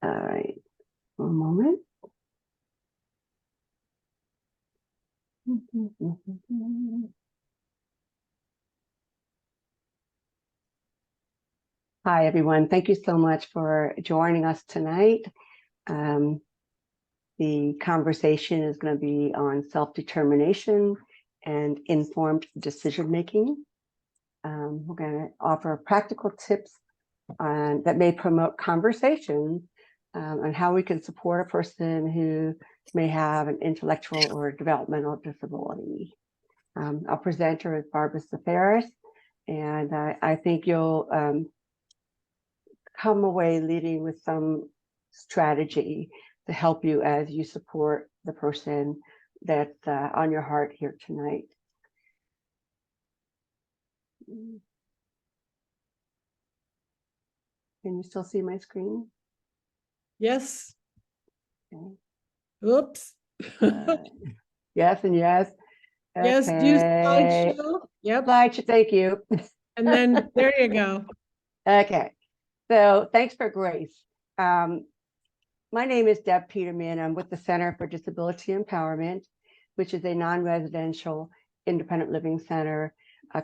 All right, one moment. Hi, everyone. Thank you so much for joining us tonight. The conversation is going to be on self-determination and informed decision-making. We're going to offer practical tips that may promote conversations on how we can support a person who may have an intellectual or developmental disability. Our presenter is Barbara Sapharas, and I think you'll come away leading with some strategy to help you as you support the person that's on your heart here tonight. Can you still see my screen? Yes. Okay. Oops. Yes and yes. Okay. Yes, do slideshow. Yep. Slideshow, thank you. And then there you go. Okay. So thanks for grace. My name is Deb Peterman. I'm with the Center for Disability Empowerment, which is a non-residential independent living center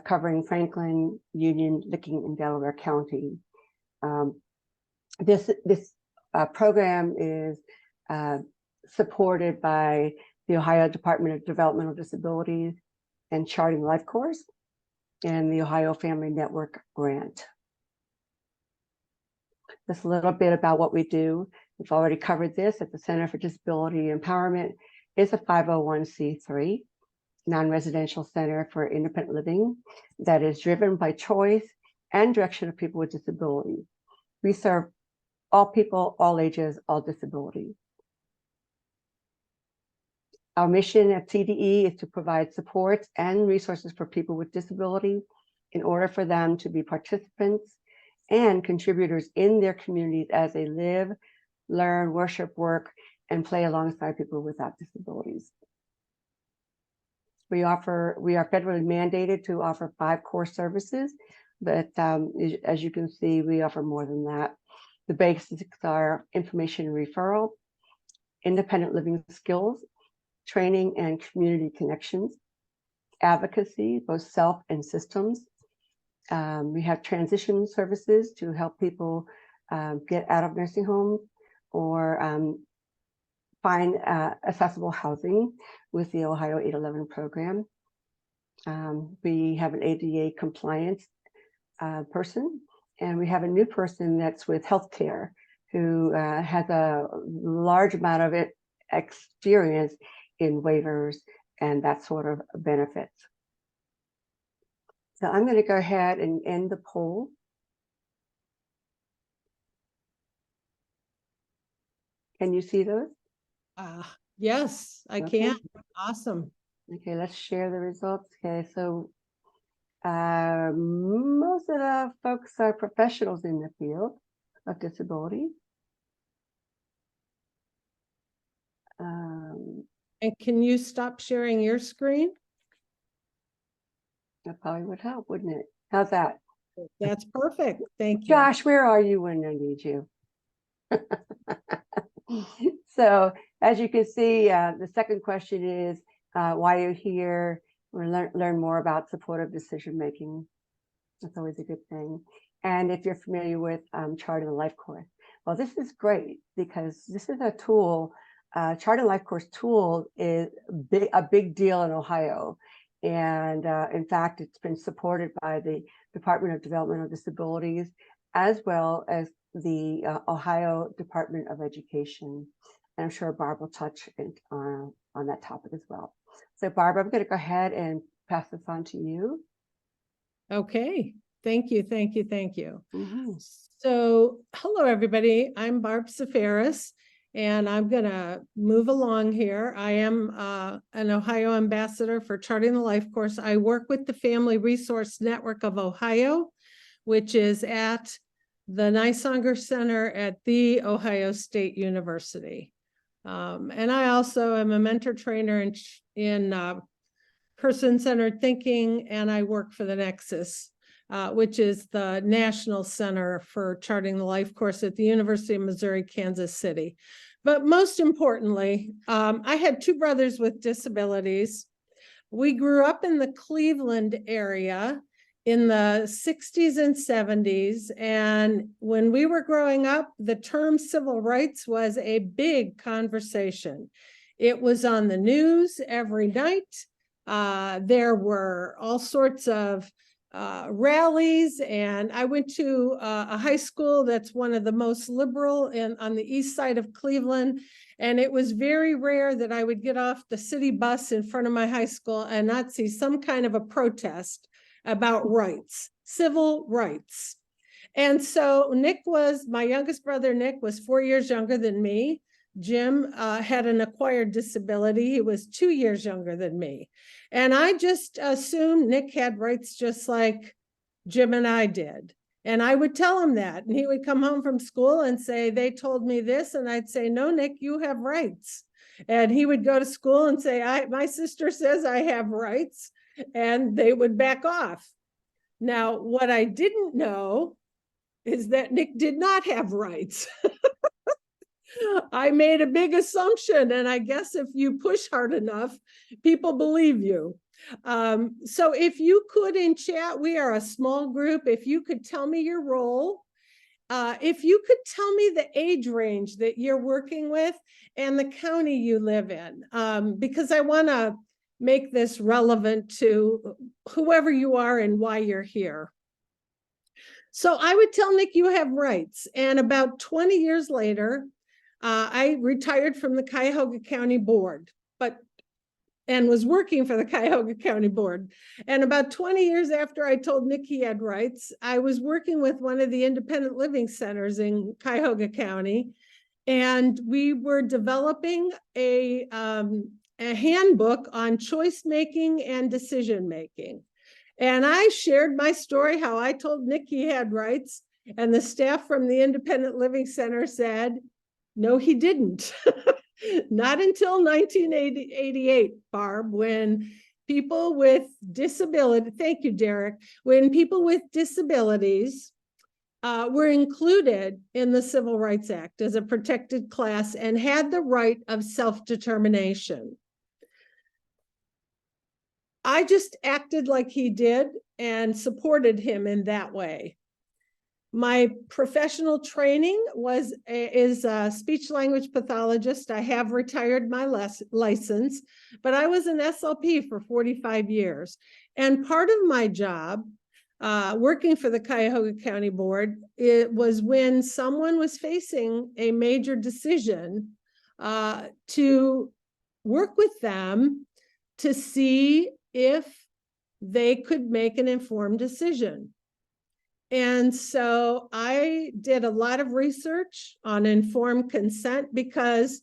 covering Franklin, Union, Licking, and Delaware County. This program is supported by the Ohio Department of Developmental Disabilities and Charting LifeCourse and the Ohio Family Network grant. Just a little bit about what we do. We've already covered this. At the Center for Disability Empowerment is a 501c3 non-residential center for independent living that is driven by choice and direction of people with disabilities. We serve all people, all ages, all disabilities. Our mission at CDE is to provide supports and resources for people with disabilities in order for them to be participants and contributors in their communities as they live, learn, worship, work, and play alongside people without disabilities. We are federally mandated to offer 5 core services, but as you can see, we offer more than that. The basics are information referral, independent living skills, training and community connections, advocacy, both self and systems. We have transition services to help people get out of nursing homes or find accessible housing with the Ohio 811 program. We have an ADA compliance person, and we have a new person that's with healthcare who has a large amount of experience in waivers and that sort of benefits. So I'm going to go ahead and end the poll. Can you see those? Yes, I can. Awesome. Okay, let's share the results. Okay, so most of the folks are professionals in the field of disability. And can you stop sharing your screen? That probably would help, wouldn't it? How's that? That's perfect. Thank you. Josh, where are you when I need you? So as you can see, the second question is why you're here. We'll learn more about supportive decision making. That's always a good thing. And if you're familiar with Charting the LifeCourse, well, this is great because this is a tool. Charting LifeCourse tool is a big deal in Ohio. And in fact, it's been supported by the Department of Developmental Disabilities as well as the Ohio Department of Education. And I'm sure Barb will touch on that topic as well. So Barb, I'm going to go ahead and pass this on to you. Okay. Thank you. Thank you. Thank you. Mm-hmm. So hello, everybody. I'm Barb Sapharas, and I'm going to move along here. I am an Ohio ambassador for Charting the LifeCourse. I work with the Family Resource Network of Ohio, which is at the Nysonger Center at The Ohio State University. And I also am a mentor trainer in person-centered thinking, and I work for the Nexus which is the National Center for Charting the Life Course at the University of Missouri, Kansas City. But most importantly, I had two brothers with disabilities. We grew up in the Cleveland area in the 60s and 70s. And when we were growing up, the term civil rights was a big conversation. It was on the news every night. There were all sorts of rallies, and I went to a high school that's one of the most liberal on the east side of Cleveland. And it was very rare that I would get off the city bus in front of my high school and not see some kind of a protest about rights, civil rights. And so my youngest brother, Nick, was 4 years younger than me. Jim had an acquired disability. He was 2 years younger than me. And I just assumed Nick had rights just like Jim and I did. And I would tell him that. And he would come home from school and say, they told me this. And I'd say, no, Nick, you have rights. And he would go to school and say, my sister says I have rights. And they would back off. Now, what I didn't know is that Nick did not have rights. I made a big assumption, and I guess if you push hard enough, people believe you. So if you could in chat, we are a small group. If you could tell me your role, if you could tell me the age range that you're working with and the county you live in, because I want to make this relevant to whoever you are and why you're here. So I would tell Nick you have rights. And about 20 years later, I retired from the Cuyahoga County Board, and was working for the Cuyahoga County Board. And about 20 years after I told Nick he had rights, I was working with one of the independent living centers in Cuyahoga County. And we were developing a handbook on choice making and decision making. And I shared my story, how I told Nick he had rights. And the staff from the independent living center said, no, he didn't. Not until 1988, Barb, when people with disability, thank you, Derek, when people with disabilities were included in the Civil Rights Act as a protected class and had the right of self-determination. I just acted like he did and supported him in that way. My professional training is a speech language pathologist. I have retired my license, but I was an SLP for 45 years. And part of my job working for the Cuyahoga County Board, it was when someone was facing a major decision to work with them to see if they could make an informed decision. And so I did a lot of research on informed consent because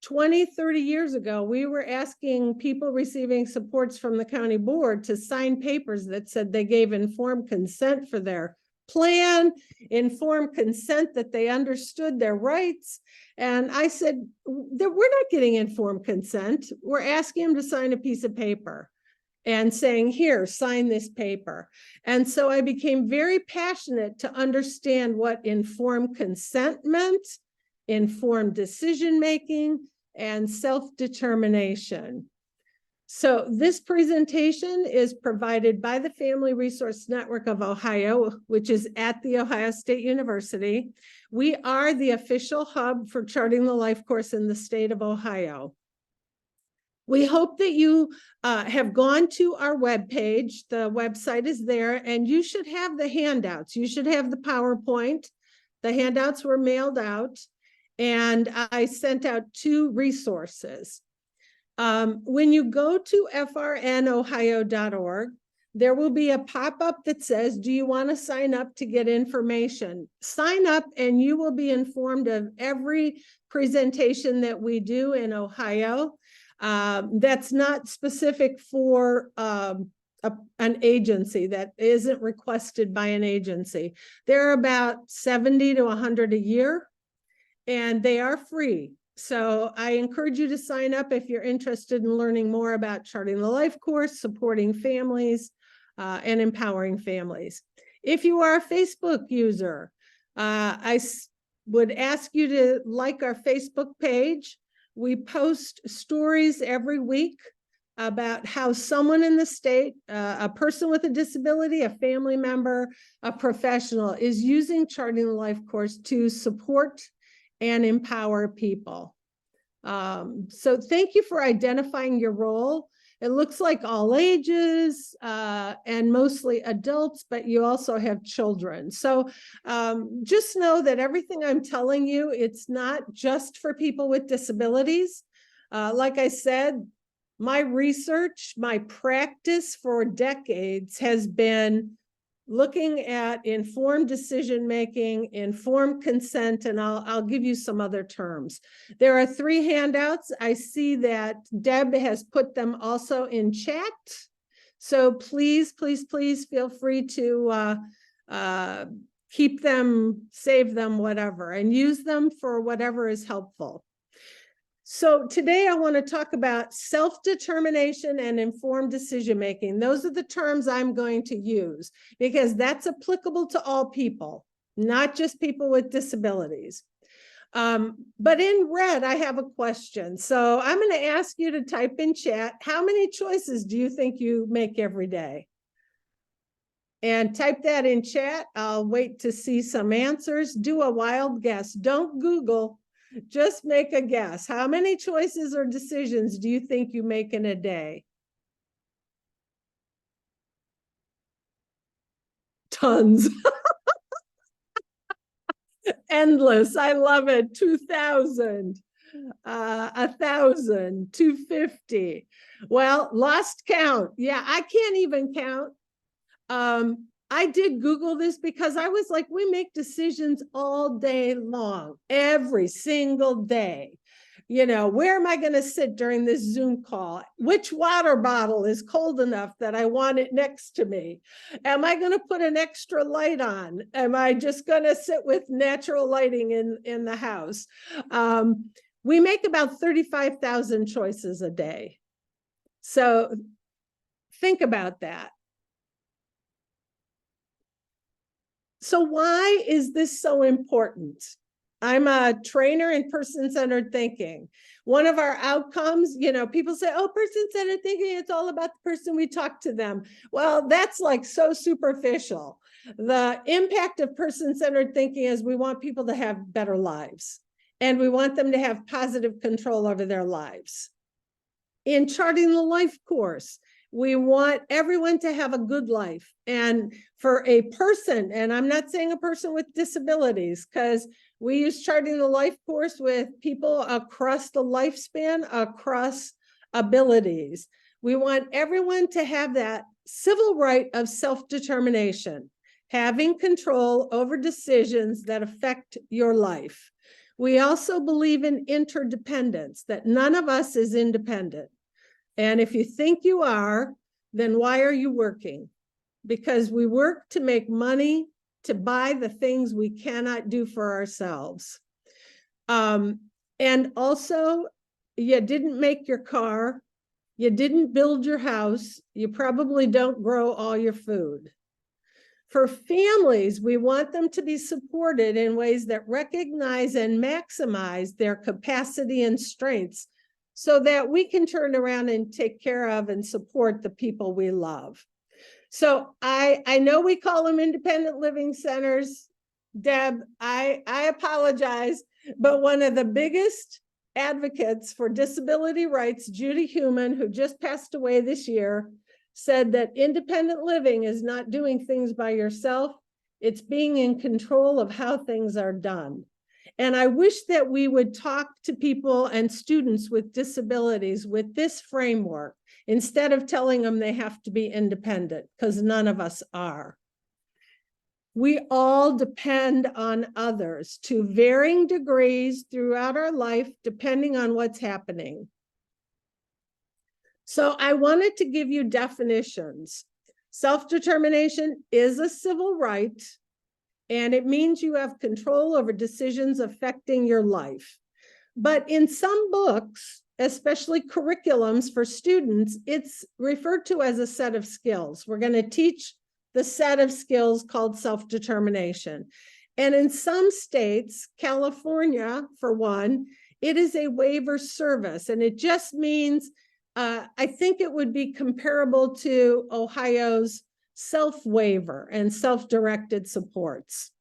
20, 30 years ago, we were asking people receiving supports from the county board to sign papers that said they gave informed consent for their plan, informed consent that they understood their rights. And I said, we're not getting informed consent. We're asking them to sign a piece of paper and saying, here, sign this paper. And so I became very passionate to understand what informed consent meant, informed decision-making, and self-determination. So this presentation is provided by the Family Resource Network of Ohio, which is at The Ohio State University. We are the official hub for charting the life course in the state of Ohio. We hope that you have gone to our webpage. The website is there, and you should have the handouts. You should have the PowerPoint. The handouts were mailed out, and I sent out 2 resources. When you go to frnohio.org, there will be a pop-up that says, do you want to sign up to get information? Sign up and you will be informed of every presentation that we do in Ohio. That's not specific for an agency, that isn't requested by an agency. There are about 70 to 100 a year, and they are free. So I encourage you to sign up if you're interested in learning more about charting the life course, supporting families, and empowering families. If you are a Facebook user, would ask you to like our Facebook page. We post stories every week about how someone in the state, a person with a disability, a family member, a professional, is using Charting the Life course to support and empower people. So thank you for identifying your role. It looks like all ages and mostly adults, but you also have children. So just know that everything I'm telling you, it's not just for people with disabilities. Like I said, my research, my practice for decades has been looking at informed decision-making, informed consent, and I'll give you some other terms. There are 3 handouts. I see that Deb has put them also in chat. So please, please, please feel free to keep them, save them, whatever, and use them for whatever is helpful. So today I want to talk about self-determination and informed decision-making. Those are the terms I'm going to use because that's applicable to all people, not just people with disabilities. But in red, I have a question. So I'm going to ask you to type in chat, how many choices do you think you make every day? And type that in chat. I'll wait to see some answers. Do a wild guess. Don't Google. Just make a guess. How many choices or decisions do you think you make in a day? Tons. Endless. I love it. 2,000, 1,000, 250. Well, lost count. Yeah, I can't even count. I did Google this because I was like, we make decisions all day long, every single day. You know, where am I going to sit during this Zoom call? Which water bottle is cold enough that I want it next to me? Am I going to put an extra light on? Am I just going to sit with natural lighting in the house? We make about 35,000 choices a day. So think about that. So why is this so important? I'm a trainer in person-centered thinking. One of our outcomes, you know, people say, oh, person-centered thinking, it's all about the person we talk to them. Well, that's like so superficial. The impact of person-centered thinking is we want people to have better lives, and we want them to have positive control over their lives. In Charting the Life course, we want everyone to have a good life. And for a person, and I'm not saying a person with disabilities, because we use Charting the Life course with people across the lifespan, across abilities. We want everyone to have that civil right of self-determination, having control over decisions that affect your life. We also believe in interdependence, that none of us is independent. And if you think you are, then why are you working? Because we work to make money to buy the things we cannot do for ourselves. And also, you didn't make your car, you didn't build your house, you probably don't grow all your food. For families, we want them to be supported in ways that recognize and maximize their capacity and strengths, so that we can turn around and take care of and support the people we love. So I know we call them independent living centers. Deb, I apologize, but one of the biggest advocates for disability rights, Judy Heumann, who just passed away this year, said that independent living is not doing things by yourself. It's being in control of how things are done. And I wish that we would talk to people and students with disabilities with this framework instead of telling them they have to be independent, because none of us are. We all depend on others to varying degrees throughout our life, depending on what's happening. So I wanted to give you definitions. Self-determination is a civil right, and it means you have control over decisions affecting your life. But in some books, especially curriculums for students, it's referred to as a set of skills. We're going to teach the set of skills called self-determination. And in some states, California, for one, it is a waiver service. And it just means, I think it would be comparable to Ohio's self-waiver and self-directed supports.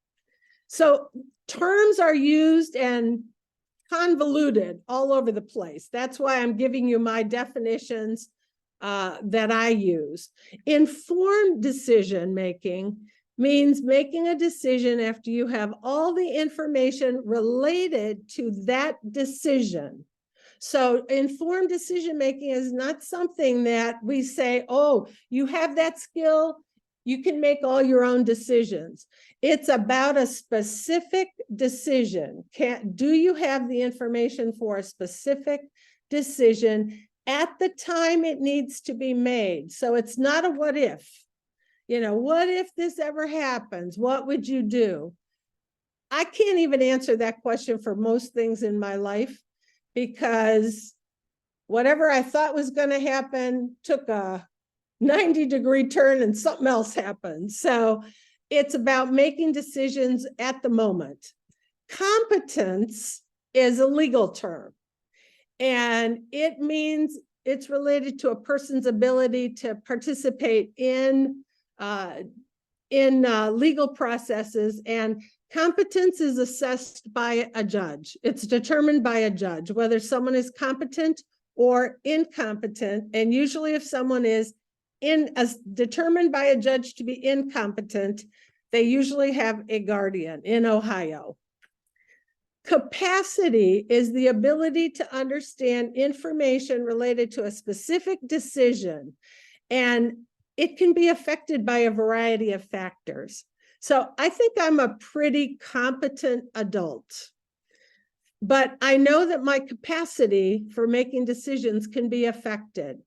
So terms are used and convoluted all over the place. That's why I'm giving you my definitions that I use. Informed decision-making means making a decision after you have all the information related to that decision. So informed decision-making is not something that we say, oh, you have that skill, you can make all your own decisions. It's about a specific decision. Do you have the information for a specific decision at the time it needs to be made? So it's not a what if. You know, what if this ever happens? What would you do? I can't even answer that question for most things in my life, because whatever I thought was going to happen took a 90-degree turn and something else happened. So it's about making decisions at the moment. Competence is a legal term, and it means it's related to a person's ability to participate in legal processes, and competence is assessed by a judge. It's determined by a judge whether someone is competent or incompetent, and usually if someone is determined by a judge to be incompetent, they usually have a guardian in Ohio. Capacity is the ability to understand information related to a specific decision, and it can be affected by a variety of factors. So I think I'm a pretty competent adult, but I know that my capacity for making decisions can be affected.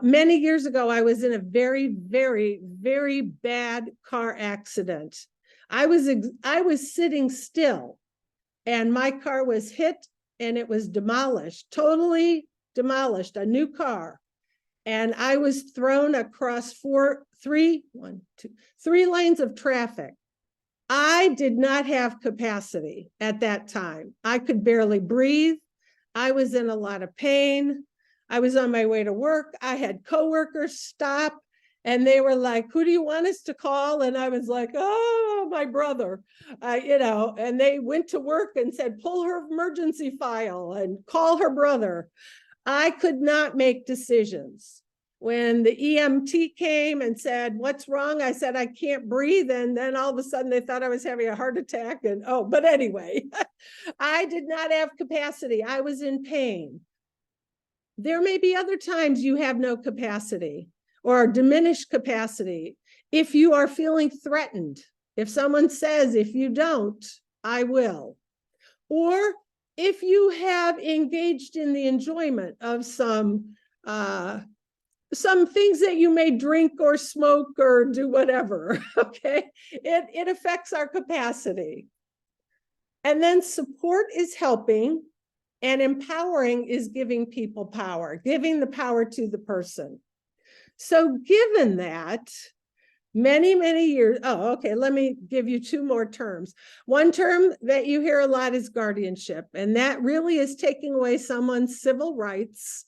Many years ago, I was in a very, very, very bad car accident. I was sitting still, and my car was hit, and it was demolished, totally demolished, a new car. And I was thrown across three lanes of traffic. I did not have capacity at that time. I could barely breathe. I was in a lot of pain. I was on my way to work. I had coworkers stop, and they were like, "Who do you want us to call?" And I was like, "Oh, my brother," and they went to work and said, "Pull her emergency file and call her brother." I could not make decisions. When the EMT came and said, "What's wrong?" I said, "I can't breathe." And then all of a sudden they thought I was having a heart attack. But anyway, I did not have capacity. I was in pain. There may be other times you have no capacity or diminished capacity. If you are feeling threatened, if someone says, "If you don't, I will," or if you have engaged in the enjoyment of some things that you may drink or smoke or do whatever, okay? It affects our capacity. And then support is helping, and empowering is giving people power, giving the power to the person. So given that, many, many years, let me give you two more terms. One term that you hear a lot is guardianship, and that really is taking away someone's civil rights.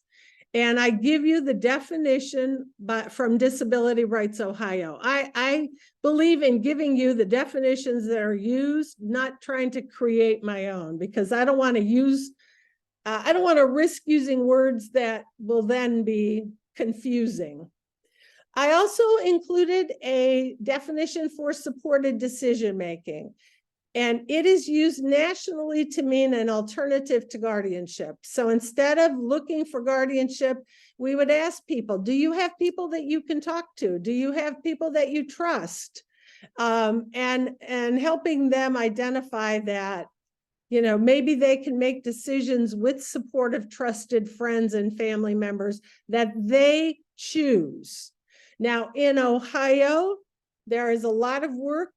And I give you the definition from Disability Rights Ohio. I believe in giving you the definitions that are used, not trying to create my own, because I don't want to risk using words that will then be confusing. I also included a definition for supported decision-making, and it is used nationally to mean an alternative to guardianship. So instead of looking for guardianship, we would ask people, do you have people that you can talk to? Do you have people that you trust? And helping them identify that, maybe they can make decisions with supportive, trusted friends and family members that they choose. Now, in Ohio, there is a lot of work,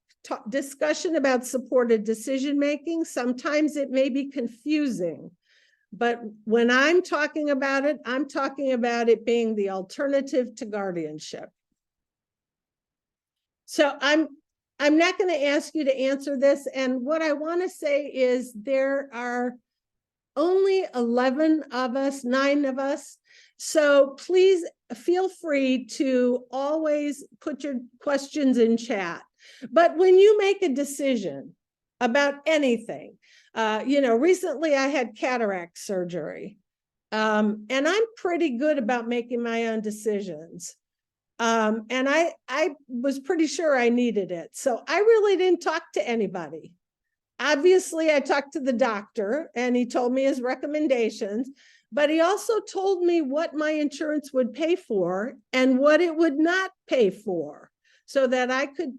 discussion about supported decision-making. Sometimes it may be confusing. But when I'm talking about it being the alternative to guardianship. So I'm not going to ask you to answer this. And what I want to say is there are only 11 of us, 9 of us. So please feel free to always put your questions in chat. But when you make a decision about anything, recently I had cataract surgery, and I'm pretty good about making my own decisions. And I was pretty sure I needed it. So I really didn't talk to anybody. Obviously, I talked to the doctor and he told me his recommendations, but he also told me what my insurance would pay for and what it would not pay for, so that I could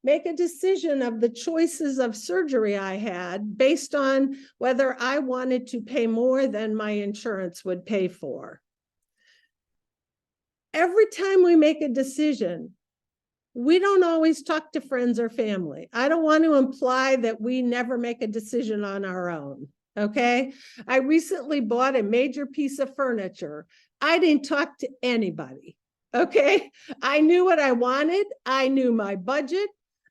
make a decision of the choices of surgery I had based on whether I wanted to pay more than my insurance would pay for. Every time we make a decision, we don't always talk to friends or family. I don't want to imply that we never make a decision on our own, okay? I recently bought a major piece of furniture. I didn't talk to anybody, okay? I knew what I wanted. I knew my budget.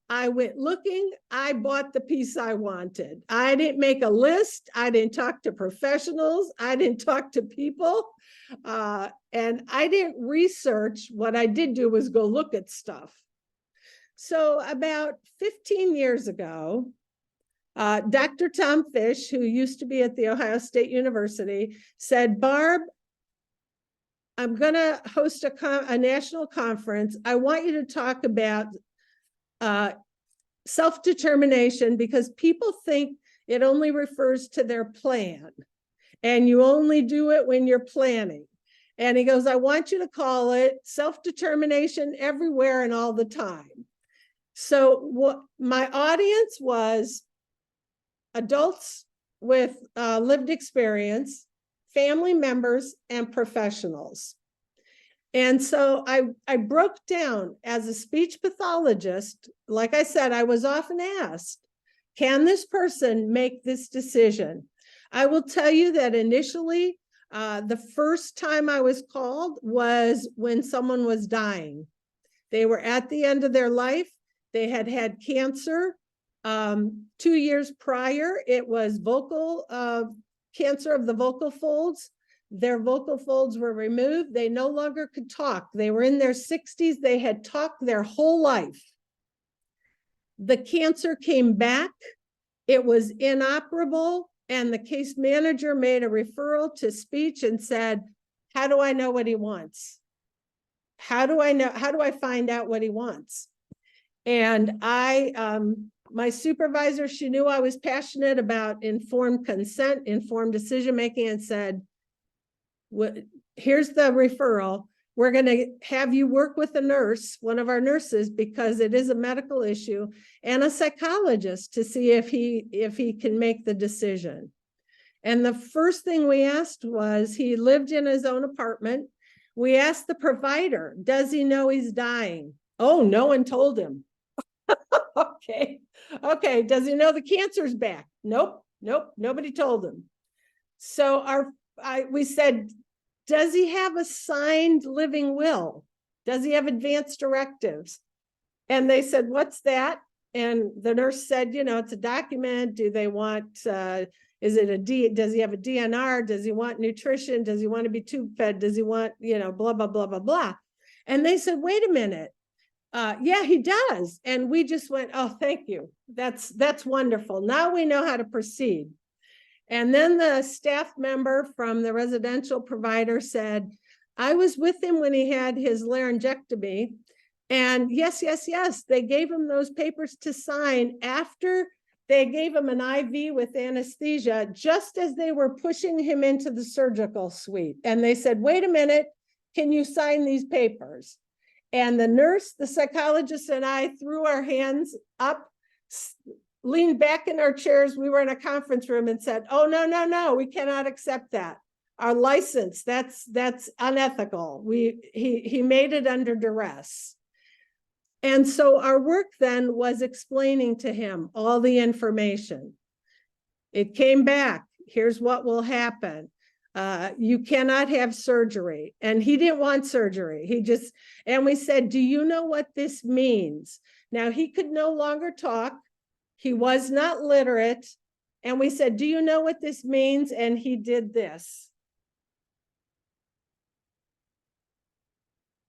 I went looking. I bought the piece I wanted. I didn't make a list. I didn't talk to professionals. I didn't talk to people. And I didn't research. What I did do was go look at stuff. So about 15 years ago, Dr. Tom Fish, who used to be at the Ohio State University, said, Barb, I'm going to host a national conference. I want you to talk about self-determination, because people think it only refers to their plan, and you only do it when you're planning. And he goes, I want you to call it self-determination everywhere and all the time. So what my audience was adults with lived experience, family members, and professionals. And so I broke down as a speech pathologist. Like I said, I was often asked, can this person make this decision? I will tell you that initially, the first time I was called was when someone was dying. They were at the end of their life. They had had cancer. 2 years prior, it was cancer of the vocal folds. Their vocal folds were removed. They no longer could talk. They were in their 60s. They had talked their whole life. The cancer came back. It was inoperable. And the case manager made a referral to speech and said, how do I know what he wants? How do I find out what he wants? And my supervisor, she knew I was passionate about informed consent, informed decision-making, and said, here's the referral. We're going to have you work with a nurse, one of our nurses, because it is a medical issue, and a psychologist to see if he can make the decision. And the first thing we asked was, he lived in his own apartment. We asked the provider, does he know he's dying? Oh, no one told him. Okay. Does he know the cancer's back? Nope. Nobody told him. So we said, does he have a signed living will? Does he have advanced directives? And they said, what's that? And the nurse said, it's a document. Do they want, does he have a DNR? Does he want nutrition? Does he want to be tube fed? Does he want, blah, blah, blah, blah, blah. And they said, wait a minute. Yeah, he does. And we just went, oh, thank you. That's wonderful. Now we know how to proceed. And then the staff member from the residential provider said, I was with him when he had his laryngectomy. And yes, they gave him those papers to sign after they gave him an IV with anesthesia, just as they were pushing him into the surgical suite. And they said, wait a minute, can you sign these papers? And the nurse, the psychologist, and I threw our hands up, leaned back in our chairs. We were in a conference room and said, oh, no, we cannot accept that. Our license, that's unethical. He made it under duress. And so our work then was explaining to him all the information. It came back. here's what will happen. You cannot have surgery. And he didn't want surgery. And we said, do you know what this means? Now he could no longer talk. He was not literate. And we said, do you know what this means? And he did this.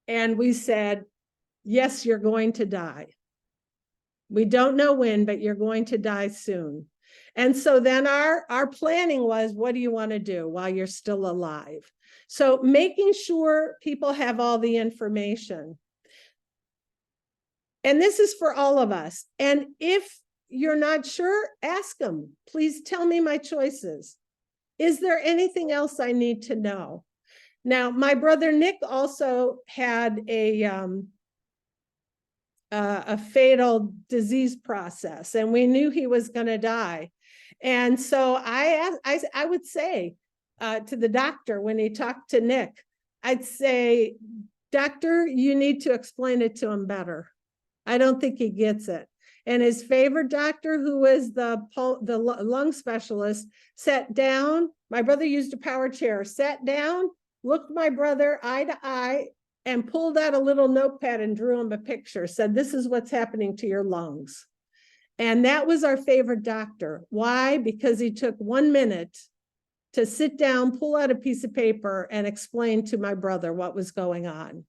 And we said, yes, you're going to die. We don't know when, but you're going to die soon. And so then our planning was, what do you want to do while you're still alive? So making sure people have all the information. And this is for all of us. And if you're not sure, ask them. Please tell me my choices. Is there anything else I need to know? Now, my brother Nick also had a fatal disease process, and we knew he was going to die. And so I would say to the doctor when he talked to Nick, I'd say, doctor, you need to explain it to him better. I don't think he gets it. And his favorite doctor, who was the lung specialist, sat down. My brother used a power chair, sat down, looked my brother eye to eye, and pulled out a little notepad and drew him a picture, said, this is what's happening to your lungs. And that was our favorite doctor. Why? Because he took 1 minute to sit down, pull out a piece of paper, and explain to my brother what was going on.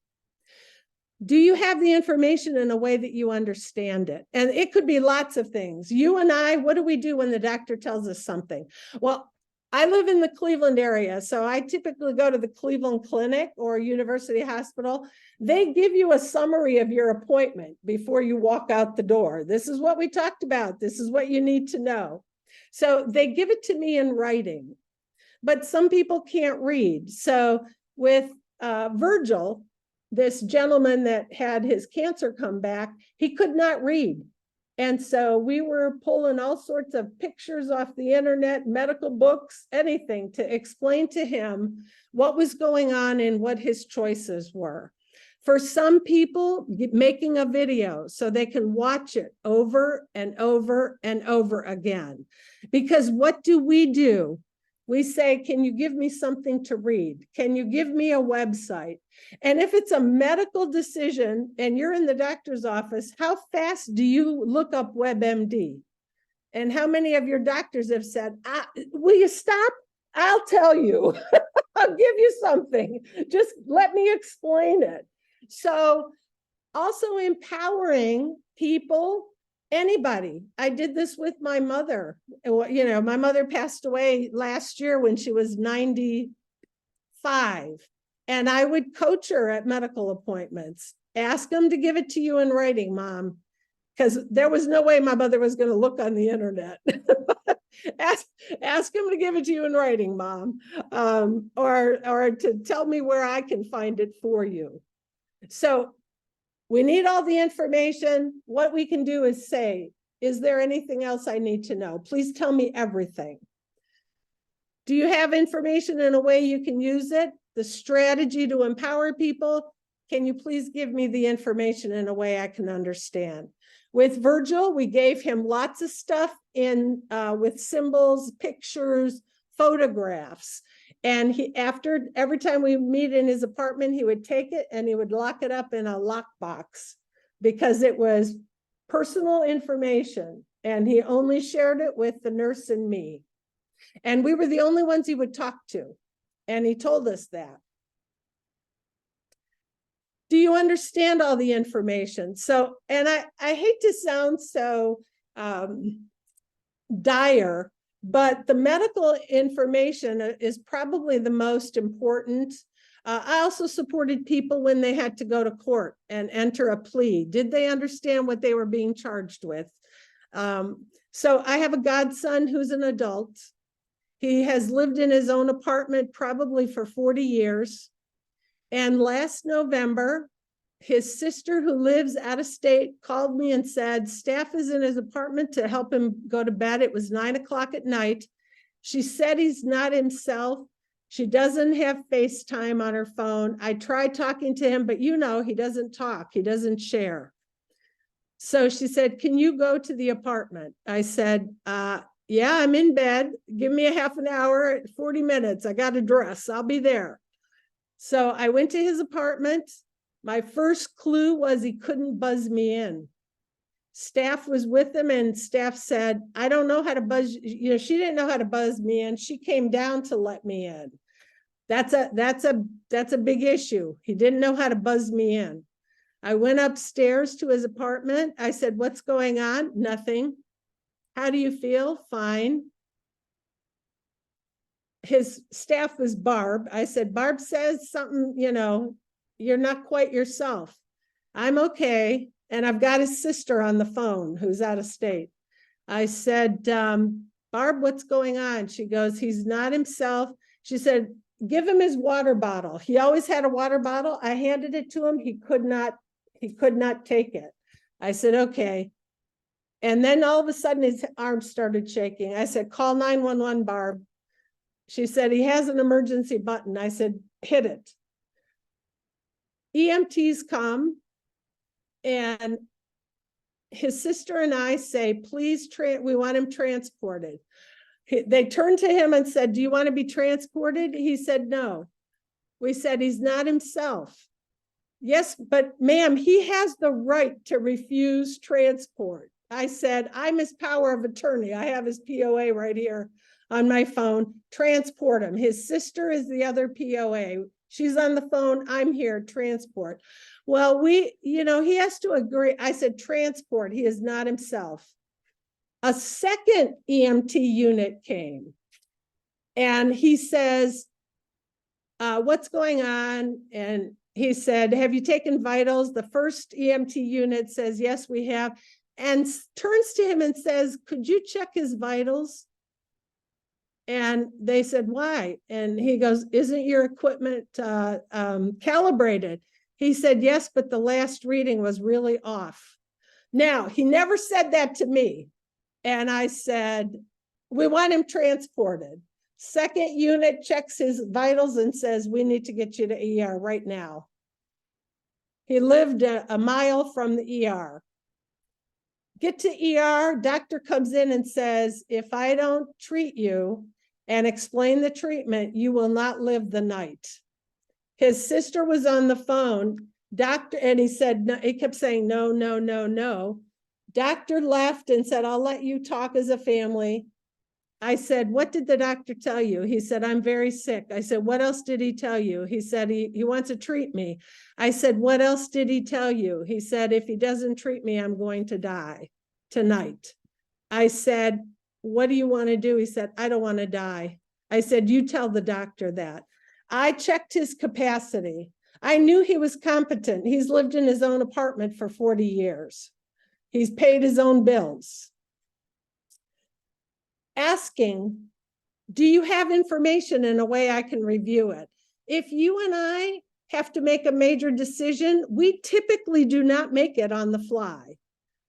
Do you have the information in a way that you understand it? And it could be lots of things. You and I, what do we do when the doctor tells us something? Well, I live in the Cleveland area, so I typically go to the Cleveland Clinic or University Hospital. They give you a summary of your appointment before you walk out the door. This is what we talked about. This is what you need to know. So they give it to me in writing, but some people can't read. So with Virgil, this gentleman that had his cancer come back, he could not read. And so we were pulling all sorts of pictures off the internet, medical books, anything to explain to him what was going on and what his choices were. For some people, making a video so they can watch it over and over and over again. Because what do? We say, can you give me something to read? Can you give me a website? And if it's a medical decision and you're in the doctor's office, how fast do you look up WebMD? And how many of your doctors have said, will you stop? I'll tell you. I'll give you something. Just let me explain it. So also empowering people. Anybody. I did this with my mother. You know, my mother passed away last year when she was 95. And I would coach her at medical appointments. Ask them to give it to you in writing, Mom, because there was no way my mother was going to look on the internet. ask them to give it to you in writing, Mom, or to tell me where I can find it for you. So we need all the information. What we can do is say, is there anything else I need to know? Please tell me everything. Do you have information in a way you can use it? The strategy to empower people? Can you please give me the information in a way I can understand? With Virgil, we gave him lots of stuff with symbols, pictures, photographs. And every time we meet in his apartment, he would take it and he would lock it up in a lockbox because it was personal information. And he only shared it with the nurse and me. And we were the only ones he would talk to. And he told us that. Do you understand all the information? So, and I hate to sound so dire, but the medical information is probably the most important. I also supported people when they had to go to court and enter a plea. Did they understand what they were being charged with? So I have a godson who's an adult. He has lived in his own apartment probably for 40 years. And last November, his sister who lives out of state called me and said, staff is in his apartment to help him go to bed. It was 9 o'clock at night. She said he's not himself. She doesn't have FaceTime on her phone. I tried talking to him, but you know, he doesn't talk. He doesn't share. So she said, can you go to the apartment? I said, yeah, I'm in bed. Give me a half an hour, 40 minutes. I got to dress. I'll be there. So I went to his apartment. My first clue was he couldn't buzz me in. Staff was with him and staff said, I don't know how to buzz, she didn't know how to buzz me in. She came down to let me in. That's a big issue. He didn't know how to buzz me in. I went upstairs to his apartment. I said, what's going on? Nothing. How do you feel? Fine. His staff was Barb. I said, Barb says something, you're not quite yourself. I'm okay. And I've got his sister on the phone who's out of state. I said, Barb, what's going on? She goes, he's not himself. She said, give him his water bottle. He always had a water bottle. I handed it to him. He could not take it. I said, okay. And then all of a sudden his arms started shaking. I said, call 911, Barb. She said, he has an emergency button. I said, hit it. EMTs come and his sister and I say, please, we want him transported. They turned to him and said, do you want to be transported? He said, no. We said, he's not himself. Yes, but ma'am, he has the right to refuse transport. I said, I'm his power of attorney. I have his POA right here on my phone. Transport him. His sister is the other POA. She's on the phone. I'm here, transport. Well, he has to agree. I said, transport. He is not himself. A second EMT unit came and he says, what's going on? And he said, have you taken vitals? The first EMT unit says, yes, we have, and turns to him and says, could you check his vitals? And they said, why? And he goes, isn't your equipment calibrated? He said, yes, but the last reading was really off. Now, he never said that to me. And I said, we want him transported. Second unit checks his vitals and says, we need to get you to ER right now. He lived a mile from the ER. Get to ER, doctor comes in and says, if I don't treat you and explain the treatment, you will not live the night. His sister was on the phone, doctor, and he said, no, he kept saying, no, no, no, no. Doctor left and said, I'll let you talk as a family. I said, what did the doctor tell you? He said, I'm very sick. I said, what else did he tell you? He said, he wants to treat me. I said, what else did he tell you? He said, if he doesn't treat me, I'm going to die tonight. I said, what do you want to do? He said, I don't want to die. I said, you tell the doctor that. I checked his capacity. I knew he was competent. He's lived in his own apartment for 40 years. He's paid his own bills. Asking, do you have information in a way I can review it? If you and I have to make a major decision, we typically do not make it on the fly.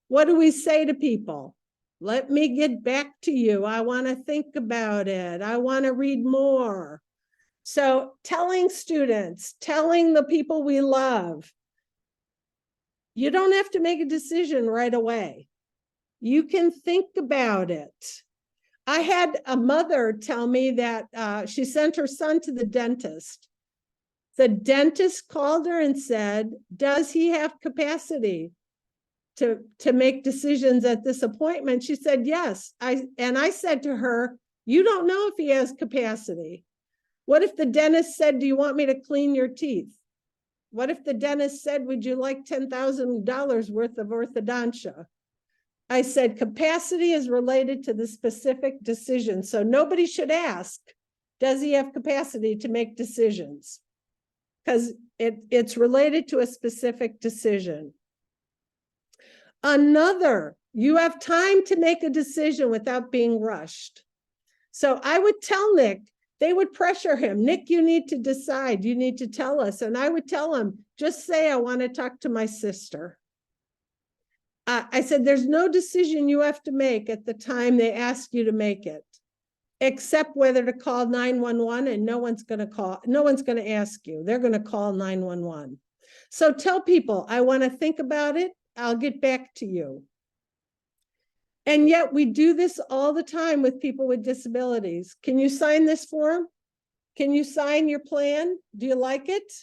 What do we say to people? Let me get back to you. I want to think about it. I want to read more. So telling students, telling the people we love, you don't have to make a decision right away. You can think about it. I had a mother tell me that she sent her son to the dentist. The dentist called her and said, does he have capacity to make decisions at this appointment? She said, yes. I said to her, you don't know if he has capacity. What if the dentist said, do you want me to clean your teeth? What if the dentist said, would you like $10,000 worth of orthodontia? I said, capacity is related to the specific decision. So nobody should ask, does he have capacity to make decisions? Because it's related to a specific decision. Another, you have time to make a decision without being rushed. So I would tell Nick, they would pressure him. Nick, you need to decide. You need to tell us. And I would tell him, just say, I want to talk to my sister. I said, there's no decision you have to make at the time they ask you to make it, except whether to call 911, and no one's going to ask you. They're going to call 911. So tell people, I want to think about it. I'll get back to you. And yet we do this all the time with people with disabilities. Can you sign this form? Can you sign your plan? Do you like it?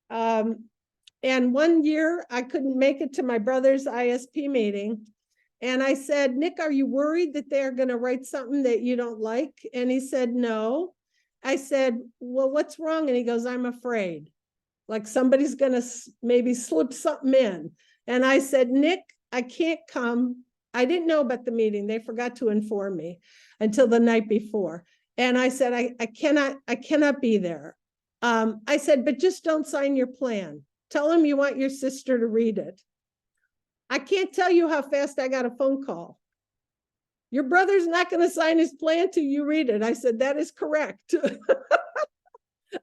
And one year I couldn't make it to my brother's ISP meeting. And I said, Nick, are you worried that they're going to write something that you don't like? And he said, no. I said, well, what's wrong? And he goes, I'm afraid. Like somebody's going to maybe slip something in. And I said, Nick, I can't come. I didn't know about the meeting. They forgot to inform me until the night before. And I said, I cannot be there. I said, but just don't sign your plan. Tell him you want your sister to read it. I can't tell you how fast I got a phone call. Your brother's not going to sign his plan till you read it. I said, that is correct.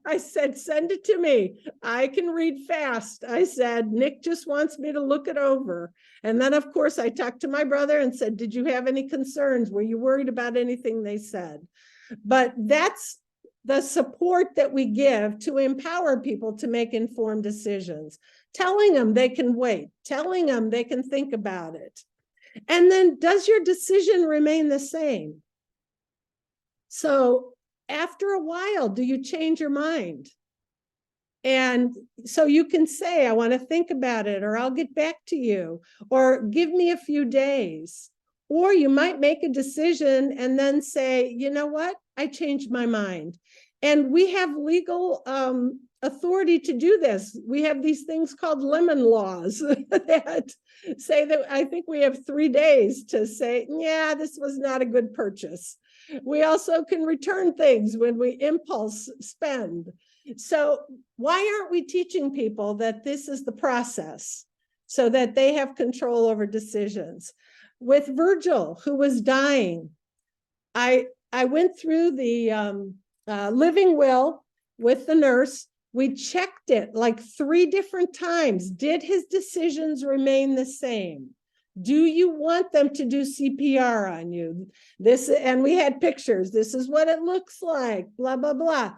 I said, send it to me. I can read fast. I said, Nick just wants me to look it over. And then, of course, I talked to my brother and said, did you have any concerns? Were you worried about anything they said? But that's the support that we give to empower people to make informed decisions, telling them they can wait, telling them they can think about it. And then, does your decision remain the same? So after a while, do you change your mind? And so you can say, I want to think about it, or I'll get back to you, or give me a few days. Or you might make a decision and then say, you know what? I changed my mind. And we have legal authority to do this. We have these things called lemon laws that say that I think we have 3 days to say, yeah, this was not a good purchase. We also can return things when we impulse spend. So why aren't we teaching people that this is the process so that they have control over decisions? With Virgil, who was dying, I went through the living will with the nurse. We checked it like 3 different times. Did his decisions remain the same? Do you want them to do CPR on you? And we had pictures. This is what it looks like, blah, blah, blah.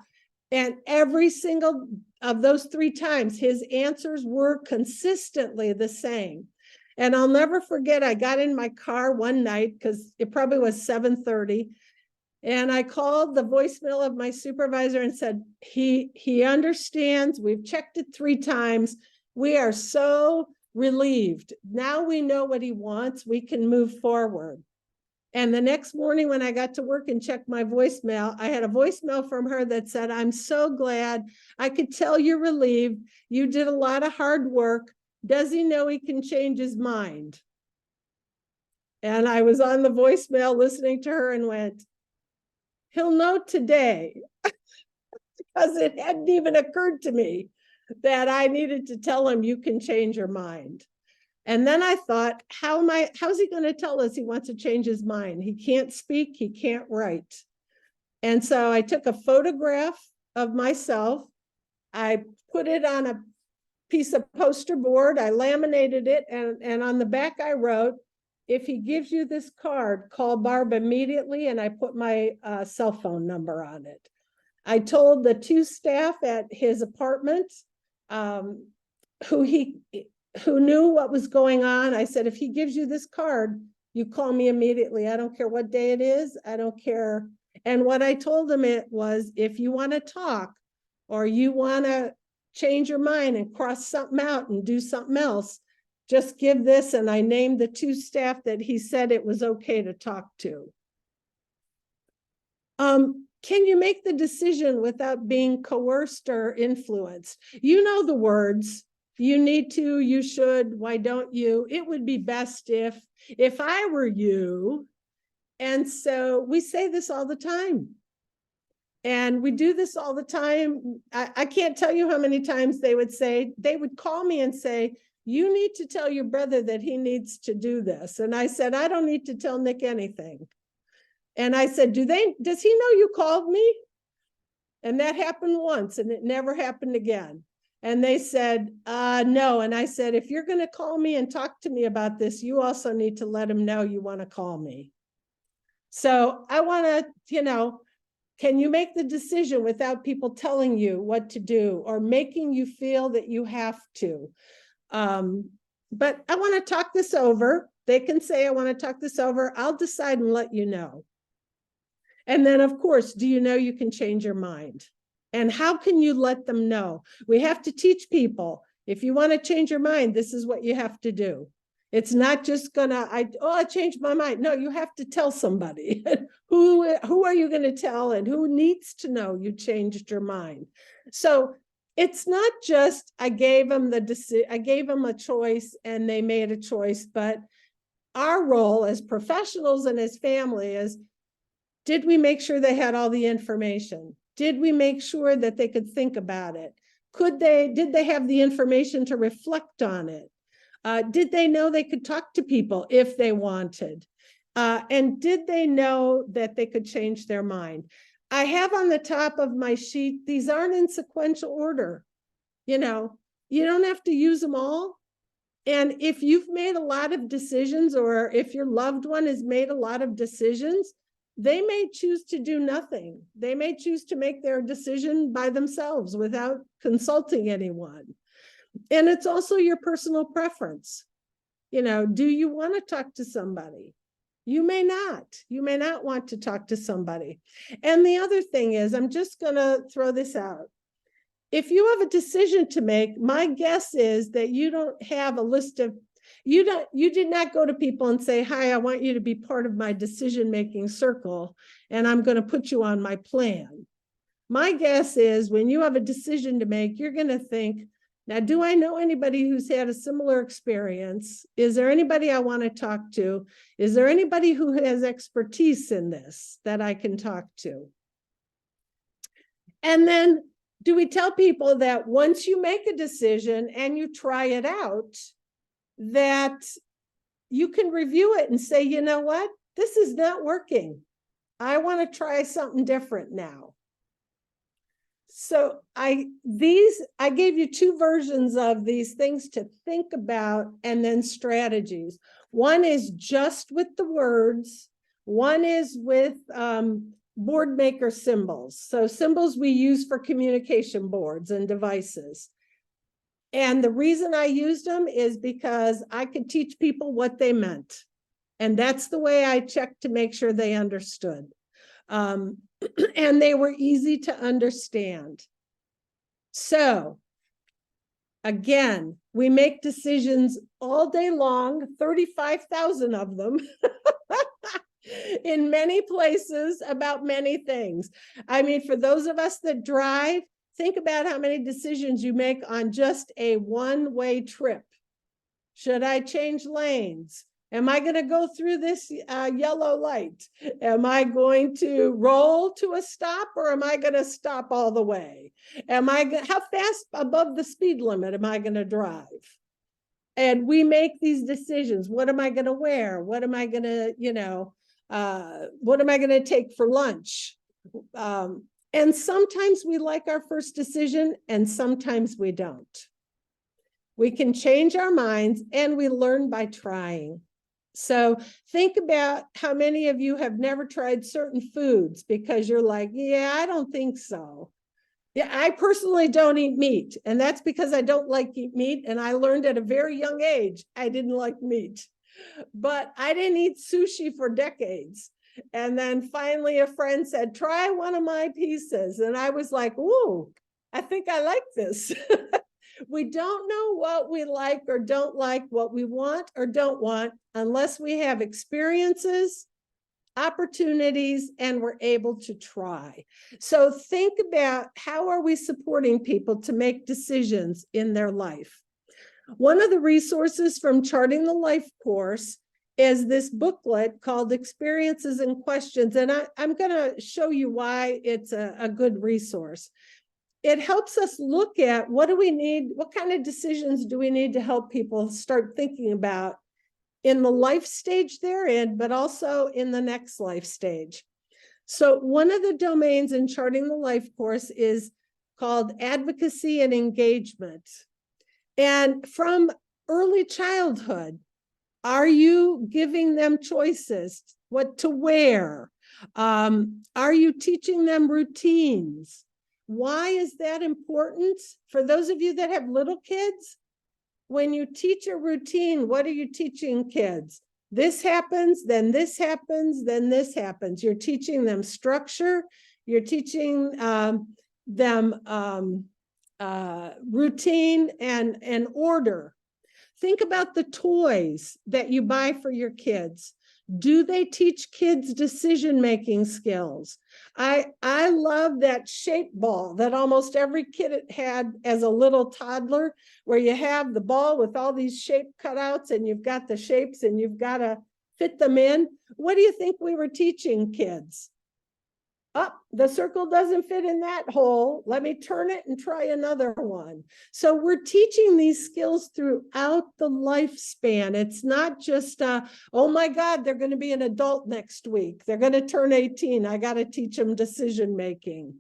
And every single of those 3 times, his answers were consistently the same. And I'll never forget, I got in my car one night because it probably was 7:30. And I called the voicemail of my supervisor and said, he understands. We've checked it 3 times. We are so relieved. Now we know what he wants. We can move forward. And the next morning when I got to work and checked my voicemail, I had a voicemail from her that said, I'm so glad. I could tell you're relieved. You did a lot of hard work. Does he know he can change his mind? And I was on the voicemail listening to her and went, he'll know today, because it hadn't even occurred to me that I needed to tell him you can change your mind. And then I thought, how's he going to tell us he wants to change his mind? He can't speak, he can't write. And so I took a photograph of myself. I put it on a piece of poster board. I laminated it. And on the back, I wrote, if he gives you this card, call Barb immediately. And I put my cell phone number on it. I told the 2 staff at his apartment who knew what was going on. I said, if he gives you this card, you call me immediately. I don't care what day it is. I don't care. And what I told him it was, if you want to talk or you want to change your mind and cross something out and do something else, just give this. And I named the 2 staff that he said it was okay to talk to. Can you make the decision without being coerced or influenced? You know the words. You need to, you should, why don't you? It would be best if I were you. And so we say this all the time. And we do this all the time. I can't tell you how many times they would call me and say, you need to tell your brother that he needs to do this. And I said, I don't need to tell Nick anything. And I said, does he know you called me? And that happened once and it never happened again. And they said, no. And I said, if you're going to call me and talk to me about this, you also need to let him know you want to call me. So I want to, can you make the decision without people telling you what to do or making you feel that you have to? But I want to talk this over. They can say, I want to talk this over. I'll decide and let you know. And then, of course, do you know you can change your mind? And how can you let them know? We have to teach people, if you want to change your mind, this is what you have to do. It's not just gonna, I changed my mind. No, you have to tell somebody. Who are you going to tell, and who needs to know you changed your mind? So it's not just I gave them a choice and they made a choice, but our role as professionals and as family is, did we make sure they had all the information? Did we make sure that they could think about it? Did they have the information to reflect on it? Did they know they could talk to people if they wanted? And did they know that they could change their mind? I have on the top of my sheet, these aren't in sequential order. You know, you don't have to use them all. And if you've made a lot of decisions, or if your loved one has made a lot of decisions, they may choose to do nothing. They may choose to make their decision by themselves without consulting anyone. And it's also your personal preference. You know, do you want to talk to somebody? You may not. You may not want to talk to somebody. And the other thing is, I'm just going to throw this out. If you have a decision to make, my guess is that you don't have a list of, you did not go to people and say, hi, I want you to be part of my decision-making circle, and I'm going to put you on my plan. My guess is when you have a decision to make, you're going to think, now, do I know anybody who's had a similar experience? Is there anybody I want to talk to? Is there anybody who has expertise in this that I can talk to? And then, do we tell people that once you make a decision and you try it out, that you can review it and say, you know what, this is not working. I want to try something different now. So I gave you two versions of these things to think about, and then strategies. One is just with the words. One is with board maker symbols. So symbols we use for communication boards and devices. And the reason I used them is because I could teach people what they meant. And that's the way I checked to make sure they understood. And they were easy to understand. So again, we make decisions all day long, 35,000 of them in many places about many things. I mean, for those of us that drive, think about how many decisions you make on just a one-way trip. Should I change lanes? Am I going to go through this yellow light? Am I going to roll to a stop, or am I going to stop all the way? How fast above the speed limit am I going to drive? And we make these decisions. What am I going to wear? What am I going to, what am I going to take for lunch? And sometimes we like our first decision, and sometimes we don't. We can change our minds, and we learn by trying. So think about how many of you have never tried certain foods because you're like, yeah, I don't think so. Yeah, I personally don't eat meat, and that's because I don't like eat meat. And I learned at a very young age, I didn't like meat, but I didn't eat sushi for decades. And then finally a friend said, try one of my pieces. And I was like, ooh, I think I like this. We don't know what we like or don't like, what we want or don't want, unless we have experiences, opportunities, and we're able to try. So think about, how are we supporting people to make decisions in their life? One of the resources from Charting the Life course is this booklet called Experiences and Questions. And I'm going to show you why it's a good resource. It helps us look at, what do we need? What kind of decisions do we need to help people start thinking about in the life stage they're in, but also in the next life stage? So one of the domains in Charting the Life course is called advocacy and engagement. And from early childhood, are you giving them choices, what to wear? Are you teaching them routines? Why is that important? For those of you that have little kids, when you teach a routine, what are you teaching kids? This happens, then this happens, then this happens. You're teaching them structure. You're teaching them routine and order. Think about the toys that you buy for your kids. Do they teach kids decision-making skills? I love that shape ball that almost every kid had as a little toddler, where you have the ball with all these shape cutouts and you've got the shapes and you've got to fit them in. What do you think we were teaching kids? Oh, the circle doesn't fit in that hole. Let me turn it and try another one. So we're teaching these skills throughout the lifespan. It's not just, oh my God, they're going to be an adult next week. They're going to turn 18. I got to teach them decision making.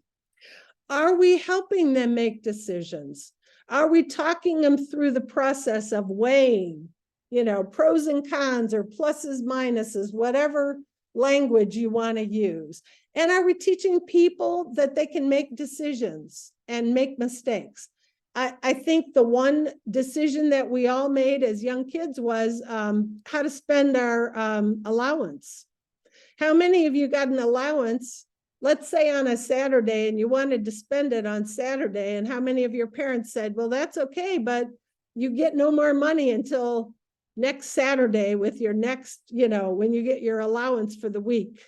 Are we helping them make decisions? Are we talking them through the process of weighing, pros and cons or pluses, minuses, whatever language you want to use? And are we teaching people that they can make decisions and make mistakes? I think the one decision that we all made as young kids was how to spend our allowance. How many of you got an allowance, let's say on a Saturday, and you wanted to spend it on Saturday? And how many of your parents said, well, that's okay, but you get no more money until next Saturday with your next, when you get your allowance for the week?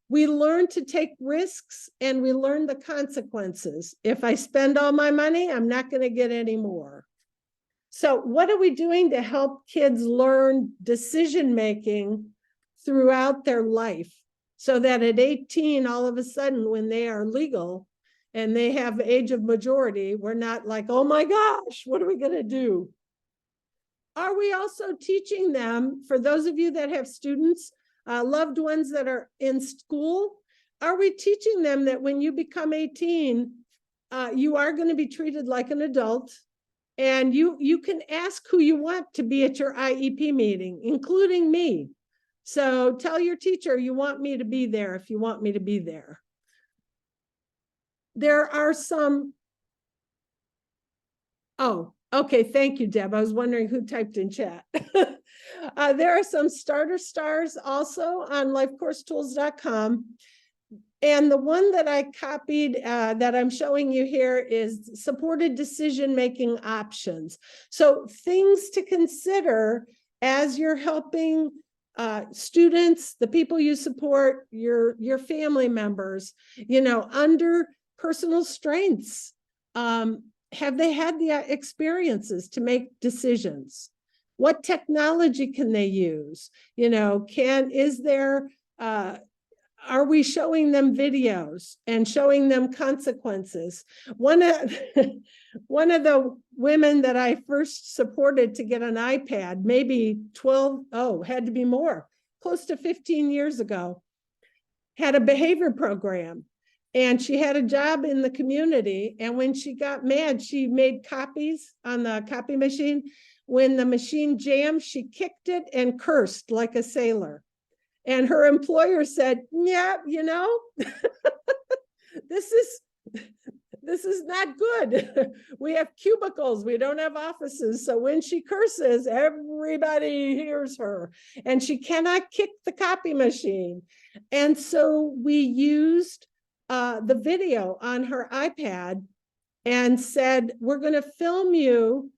We learn to take risks and we learn the consequences. If I spend all my money, I'm not going to get any more. So what are we doing to help kids learn decision-making throughout their life, so that at 18, all of a sudden, when they are legal and they have age of majority, we're not like, oh my gosh, what are we going to do? Are we also teaching them, for those of you that have students, loved ones that are in school, are we teaching them that when you become 18, you are going to be treated like an adult, and you can ask who you want to be at your IEP meeting, including me. So tell your teacher you want me to be there if you want me to be there. There are some, oh, okay, thank you, Deb. I was wondering who typed in chat. There are some starter stars also on LifeCourseTools.com. And the one that I copied that I'm showing you here is supported decision-making options. So things to consider as you're helping students, the people you support, your family members, under personal strengths. Have they had the experiences to make decisions? What technology can they use? Are we showing them videos and showing them consequences? One of the women that I first supported to get an iPad, maybe had to be more, close to 15 years ago, had a behavior program. And she had a job in the community. And when she got mad, she made copies on the copy machine. When the machine jammed, she kicked it and cursed like a sailor. And her employer said, yeah, this is not good. We have cubicles. We don't have offices. So when she curses, everybody hears her. And she cannot kick the copy machine. And so we used the video on her iPad and said, we're going to film you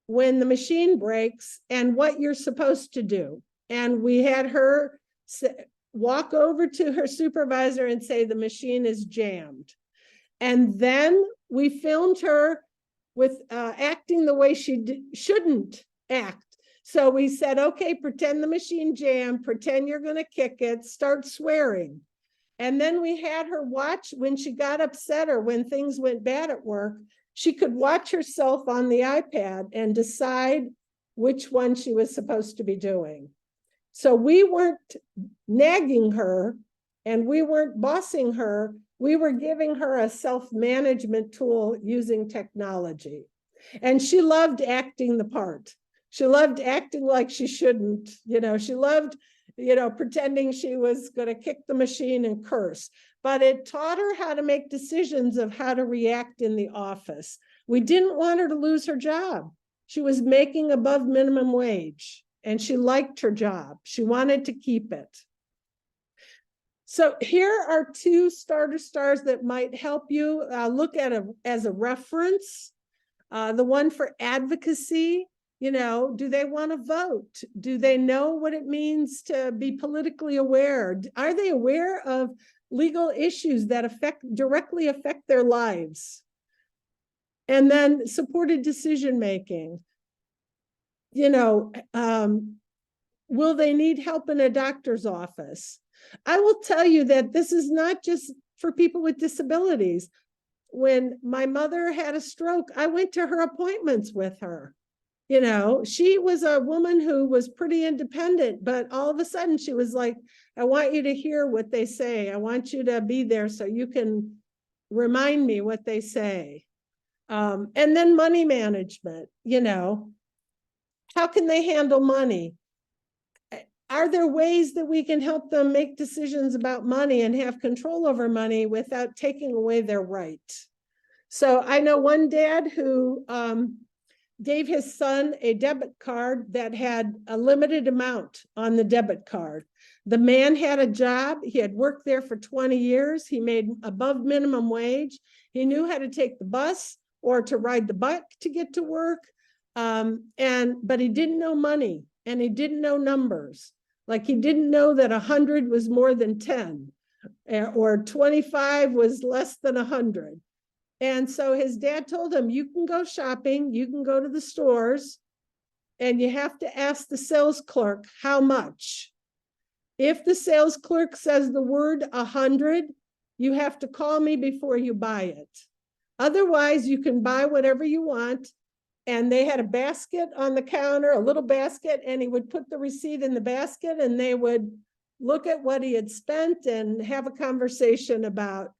when the machine breaks and what you're supposed to do. And we had her walk over to her supervisor and say, the machine is jammed. And then we filmed her with acting the way she shouldn't act. So we said, okay, pretend the machine jammed, pretend you're going to kick it, start swearing. And then we had her watch when she got upset or when things went bad at work. She could watch herself on the iPad and decide which one she was supposed to be doing. So we weren't nagging her and we weren't bossing her. We were giving her a self-management tool using technology. And she loved acting the part. She loved acting like she shouldn't. She loved, pretending she was going to kick the machine and curse. But it taught her how to make decisions of how to react in the office. We didn't want her to lose her job. She was making above minimum wage. and she liked her job. She wanted to keep it. So here are two starter stars that might help you look at as a reference. The one for advocacy, do they want to vote? Do they know what it means to be politically aware? Are they aware of legal issues that directly affect their lives? And then supported decision-making. Will they need help in a doctor's office? I will tell you that this is not just for people with disabilities. When my mother had a stroke, I went to her appointments with her. She was a woman who was pretty independent, but all of a sudden she was like, I want you to hear what they say. I want you to be there so you can remind me what they say. And then money management, how can they handle money? Are there ways that we can help them make decisions about money and have control over money without taking away their right? So I know one dad who gave his son a debit card that had a limited amount on the debit card. The man had a job. He had worked there for 20 years. He made above minimum wage. He knew how to take the bus or to ride the bike to get to work. But he didn't know money and he didn't know numbers. Like he didn't know that 100 was more than 10 or 25 was less than 100. And so his dad told him, you can go shopping, you can go to the stores, and you have to ask the sales clerk how much. If the sales clerk says the word 100, you have to call me before you buy it. Otherwise, you can buy whatever you want. And they had a basket on the counter, a little basket, and he would put the receipt in the basket and they would look at what he had spent and have a conversation about,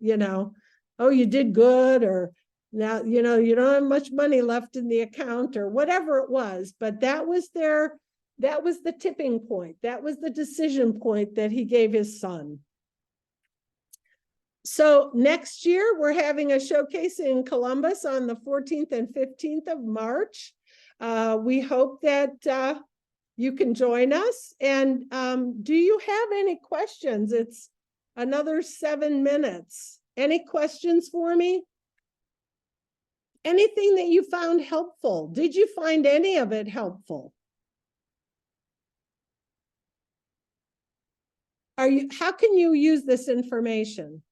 oh, you did good, or now, you don't have much money left in the account or whatever it was. But that was the tipping point. That was the decision point that he gave his son. So next year, we're having a showcase in Columbus on the 14th and 15th of March. We hope that you can join us. And do you have any questions? It's another 7 minutes. Any questions for me? Anything that you found helpful? Did you find any of it helpful? How can you use this information?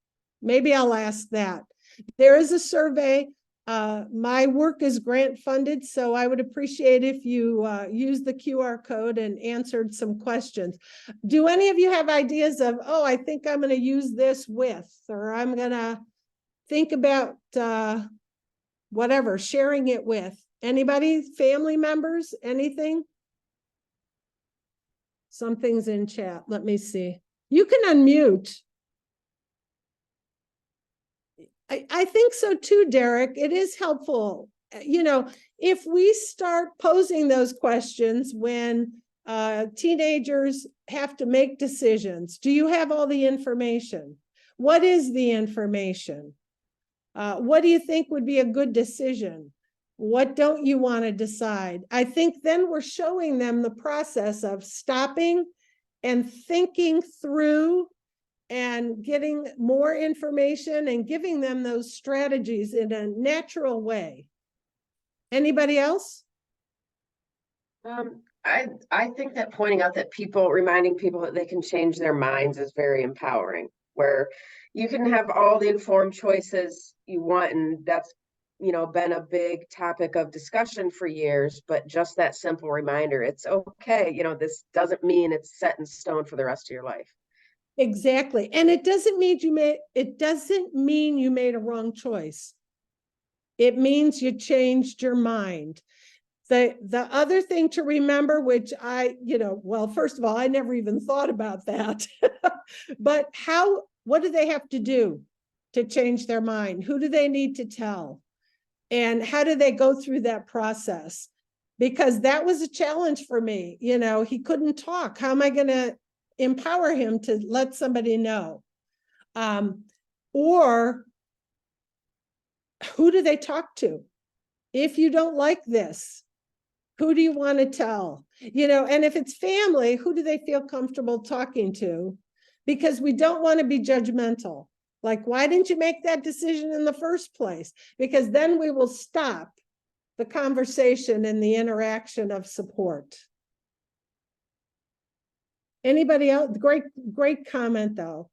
Maybe I'll ask that. There is a survey. My work is grant funded, so I would appreciate if you use the QR code and answered some questions. Do any of you have ideas of, oh, I think I'm going to use this with, or I'm going to think about whatever, sharing it with? Anybody, family members, anything? Something's in chat. Let me see. You can unmute. I think so too, Derek. It is helpful. If we start posing those questions when teenagers have to make decisions, do you have all the information? What is the information? What do you think would be a good decision? What don't you want to decide? I think then we're showing them the process of stopping and thinking through and getting more information and giving them those strategies in a natural way. Anybody else? I think that pointing out that reminding people that they can change their minds is very empowering, where you can have all the informed choices you want, and that's been a big topic of discussion for years, but just that simple reminder, it's okay, this doesn't mean it's set in stone for the rest of your life. Exactly. And it doesn't mean you made a wrong choice. It means you changed your mind. The other thing to remember, which well, first of all, I never even thought about that. But what do they have to do to change their mind? Who do they need to tell? And how do they go through that process? Because that was a challenge for me. He couldn't talk. How am I going to empower him to let somebody know? Or who do they talk to? If you don't like this, Who do you want to tell? You know, and if it's family, who do they feel comfortable talking to? Because we don't want to be judgmental. Like, why didn't you make that decision in the first place? Because then we will stop the conversation and the interaction of support. Anybody else? Great comment though.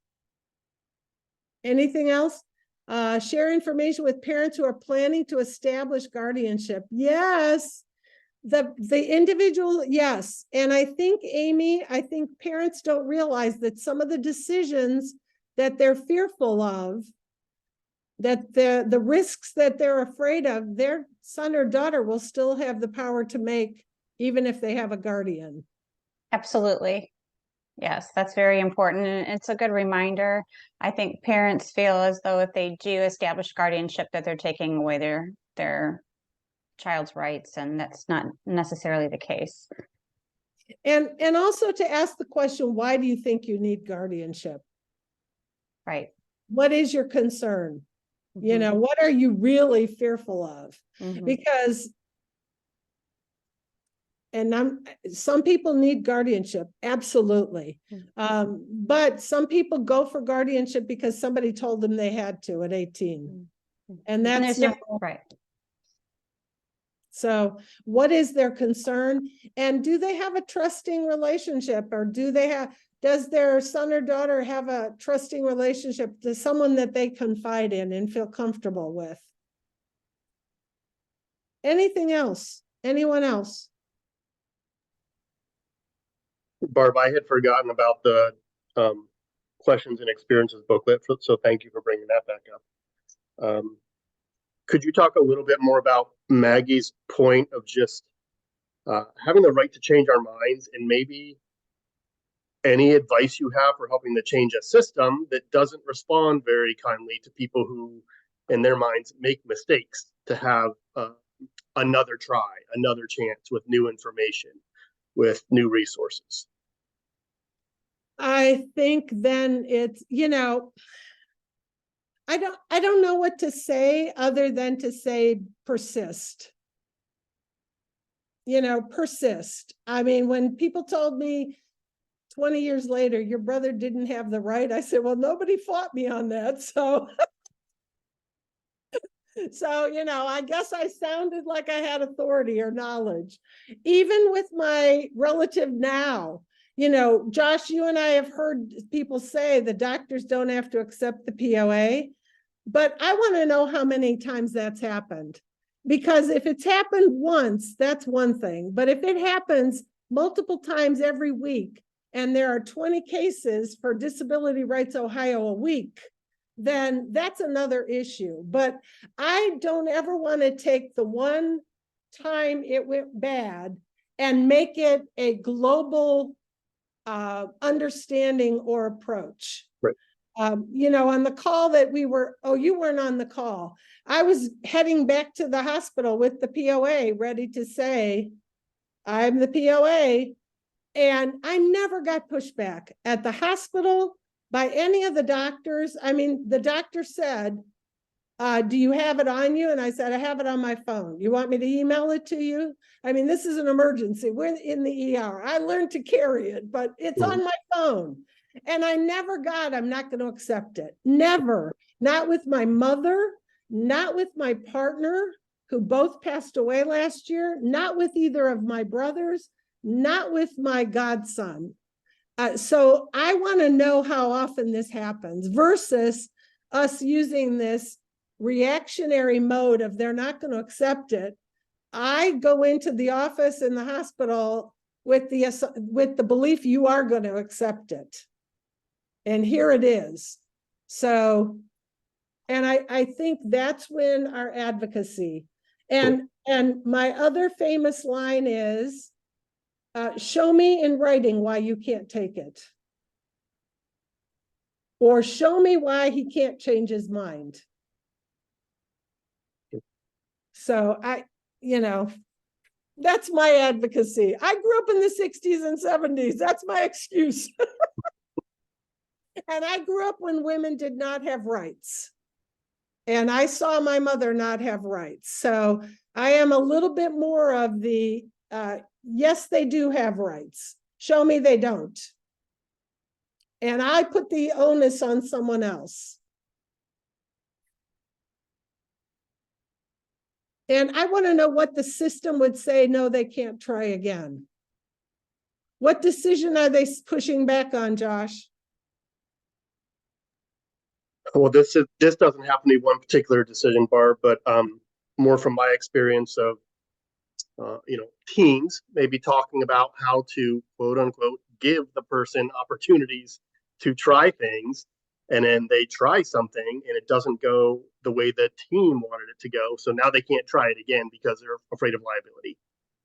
Anything else? Share information with parents who are planning to establish guardianship. Yes. The individual, yes. And I think, Amy, I think parents don't realize that some of the decisions that they're fearful of, that the risks that they're afraid of, their son or daughter will still have the power to make, even if they have a guardian. Absolutely. Yes, that's very important. And it's a good reminder. I think parents feel as though if they do establish guardianship, that they're taking away their child's rights, and that's not necessarily the case. And also to ask the question, why do you think you need guardianship? Right. What is your concern? You Mhm. know, what are you really fearful of? Mhm. Because, and some people need guardianship, absolutely. But some people go for guardianship because somebody told them they had to at 18. And that's there's not right. So what is their concern? And do they have a trusting relationship, or does their son or daughter have a trusting relationship to someone that they confide in and feel comfortable with? Anything else? Anyone else? Barb, I had forgotten about the questions and experiences booklet, so thank you for bringing that back up. Could you talk a little bit more about Maggie's point of just having the right to change our minds, and maybe any advice you have for helping to change a system that doesn't respond very kindly to people who, in their minds, make mistakes, to have another try, another chance with new information, with new resources? I think then it's, you know, I don't know what to say other than to say persist. You know, persist. I mean, when people told me 20 years later, your brother didn't have the right, I said, well, nobody fought me on that. So, you know, I guess I sounded like I had authority or knowledge. Even with my relative now, you know, Josh, you and I have heard people say the doctors don't have to accept the POA, but I want to know how many times that's happened. Because if it's happened once, that's one thing. But if it happens multiple times every week, and there are 20 cases for Disability Rights Ohio a week, then that's another issue. But I don't ever want to take the one time it went bad and make it a global understanding or approach. Right. You know, on the call that you weren't on the call. I was heading back to the hospital with the POA, ready to say, I'm the POA. And I never got pushback at the hospital by any of the doctors. I mean, the doctor said, do you have it on you? And I said, I have it on my phone. You want me to email it to you? I mean, this is an emergency. We're in the ER. I learned to carry it, but it's on my phone. And I never got, I'm not going to accept it. Never. Not with my mother, not with my partner, who both passed away last year, not with either of my brothers, not with my godson. So I want to know how often this happens versus us using this reactionary mode of they're not going to accept it. I go into the office in the hospital with the belief you are going to accept it. And here it is. So, and I think that's when our advocacy, and my other famous line is, show me in writing why you can't take it. Or show me why he can't change his mind. So you know, that's my advocacy. I grew up in the 60s and 70s. That's my excuse. And I grew up when women did not have rights. And I saw my mother not have rights. So I am a little bit more of the yes, they do have rights. Show me they don't. And I put the onus on someone else. And I want to know what the system would say, no, they can't try again. What decision are they pushing back on, Josh? Well, this doesn't have to be one particular decision, Barb, but more from my experience of teens maybe talking about how to quote unquote give the person opportunities to try things, and then they try something and it doesn't go the way the team wanted it to go, so now they can't try it again because they're afraid of liability.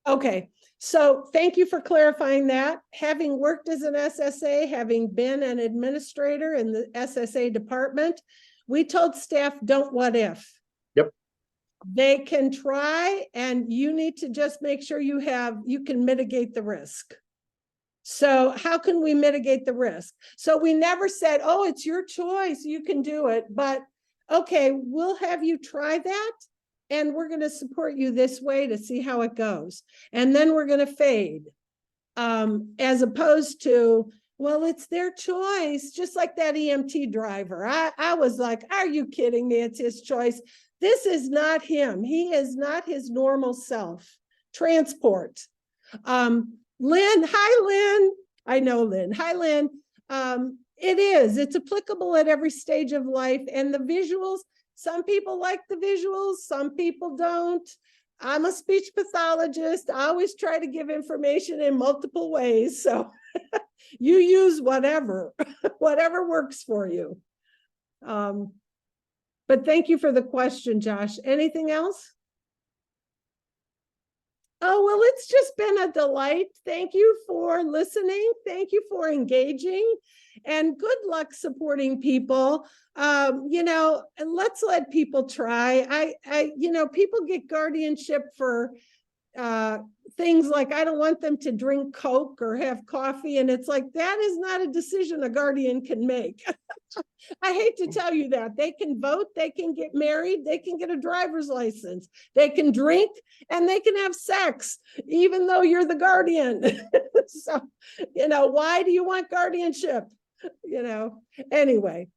Okay, so thank you for clarifying that. Having worked as an SSA, having been an administrator in the SSA department, we told staff, don't what if. Yep. They can try, and you need to just make sure you can mitigate the risk. So how can we mitigate the risk? So we never said, oh, it's your choice, you can do it, but okay, we'll have you try that. And we're going to support you this way to see how it goes. And then we're going to fade. As opposed to, well, it's their choice. Just like that EMT driver. I was like, are you kidding me? It's his choice. This is not him. He is not his normal self. Transport. Lynn, hi, Lynn. I know Lynn. Hi, Lynn. It's applicable at every stage of life. And the visuals, some people like the visuals, some people don't. I'm a speech pathologist. I always try to give information in multiple ways. So you use whatever, whatever works for you. But thank you for the question, Josh. Anything else? Oh, well, it's just been a delight. Thank you for listening. Thank you for engaging, and good luck supporting people. And let's let people try. People get guardianship for things like, I don't want them to drink Coke or have coffee. And it's like, that is not a decision a guardian can make. I hate to tell you that. They can vote, they can get married, they can get a driver's license, they can drink, and they can have sex, even though you're the guardian. So, why do you want guardianship? Anyway,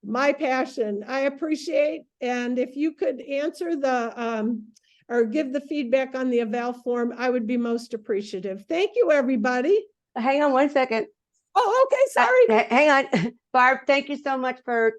my passion, I appreciate. And if you could answer or give the feedback on the eval form, I would be most appreciative. Thank you, everybody. Hang on one second. Oh, okay, sorry. Hang on. Barb, thank you so much for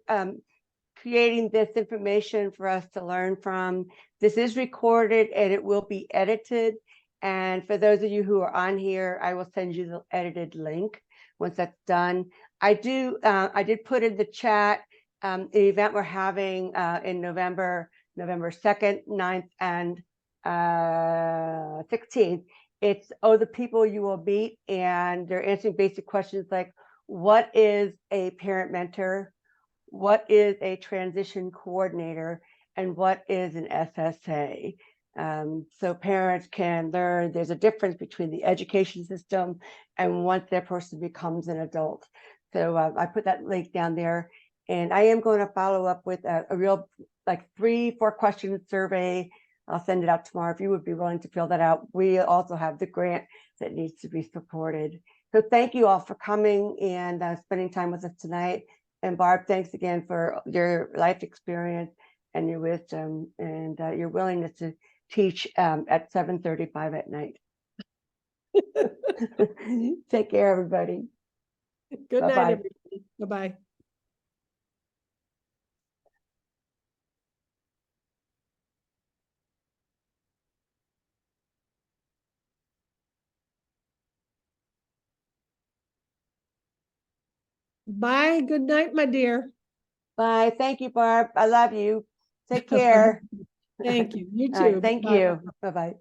creating this information for us to learn from. This is recorded and it will be edited. And for those of you who are on here, I will send you the edited link once that's done. I did put in the chat the event we're having in November 2nd, 9th, and 16th. It's the people you will meet, and they're answering basic questions like, what is a parent mentor? What is a transition coordinator? And what is an SSA? So parents can learn there's a difference between the education system and once that person becomes an adult. So I put that link down there, and I am going to follow up with a real 3-4 question survey. I'll send it out tomorrow if you would be willing to fill that out. We also have the grant that needs to be supported. So thank you all for coming and spending time with us tonight. And Barb, thanks again for your life experience and your wisdom and your willingness to teach at 7:35 at night. Take care, everybody. Good Bye-bye. night, everybody. Bye-bye. Bye. Good night, my dear. Bye. Thank you, Barb. I love you. Take care. Thank you. You All right, too. thank Bye. you. Bye-bye.